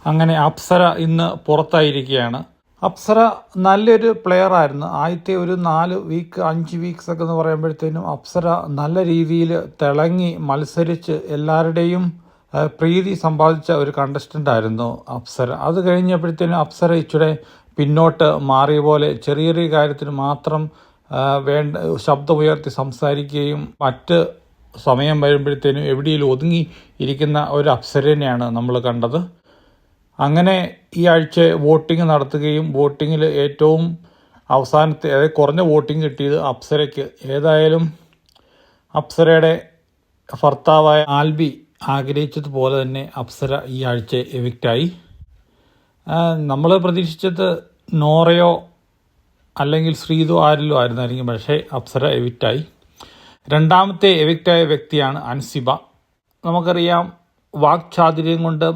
അങ്ങനെ അപ്സര ഇന്ന് പുറത്തായിരിക്കുകയാണ്. അപ്സര നല്ലൊരു പ്ലെയർ ആയിരുന്നു. ആദ്യത്തെ ഒരു 5 വീക്സ് ഒക്കെ എന്ന് പറയുമ്പോഴത്തേനും അപ്സര നല്ല രീതിയിൽ തിളങ്ങി മത്സരിച്ച് എല്ലാവരുടെയും പ്രീതി സമ്പാദിച്ച ഒരു കണ്ടസ്റ്റൻ്റ് ആയിരുന്നു അപ്സര. അത് കഴിഞ്ഞപ്പോഴത്തേനും അപ്സര ഇച്ചിരി പിന്നോട്ട് മാറിയ പോലെ ചെറിയ ചെറിയ കാര്യത്തിന് മാത്രം ശബ്ദമുയർത്തി സംസാരിക്കുകയും മറ്റ് സമയം വരുമ്പോഴത്തേനും എവിടെയെങ്കിലും ഒതുങ്ങി ഇരിക്കുന്ന ഒരു അപ്സരനെയാണ് നമ്മൾ കണ്ടത്. അങ്ങനെ ഈ ആഴ്ച വോട്ടിംഗ് നടത്തുകയും വോട്ടിങ്ങിൽ ഏറ്റവും അവസാനത്തെ അതായത് കുറഞ്ഞ വോട്ടിംഗ് കിട്ടിയത് അപ്സരയ്ക്ക്. ഏതായാലും അപ്സരയുടെ ഭർത്താവായ ആൽബി ആഗ്രഹിച്ചതുപോലെ തന്നെ അപ്സര ഈ ആഴ്ച എവിക്റ്റായി. നമ്മൾ പ്രതീക്ഷിച്ചത് നോറയോ അല്ലെങ്കിൽ ശ്രീതു ആരിലോ ആയിരുന്നായിരിക്കും, പക്ഷേ അപ്സര എവിക്റ്റായി. രണ്ടാമത്തെ എവിക്റ്റായ വ്യക്തിയാണ് അൻസിബ. നമുക്കറിയാം വാക്ചാതുര്യം കൊണ്ടും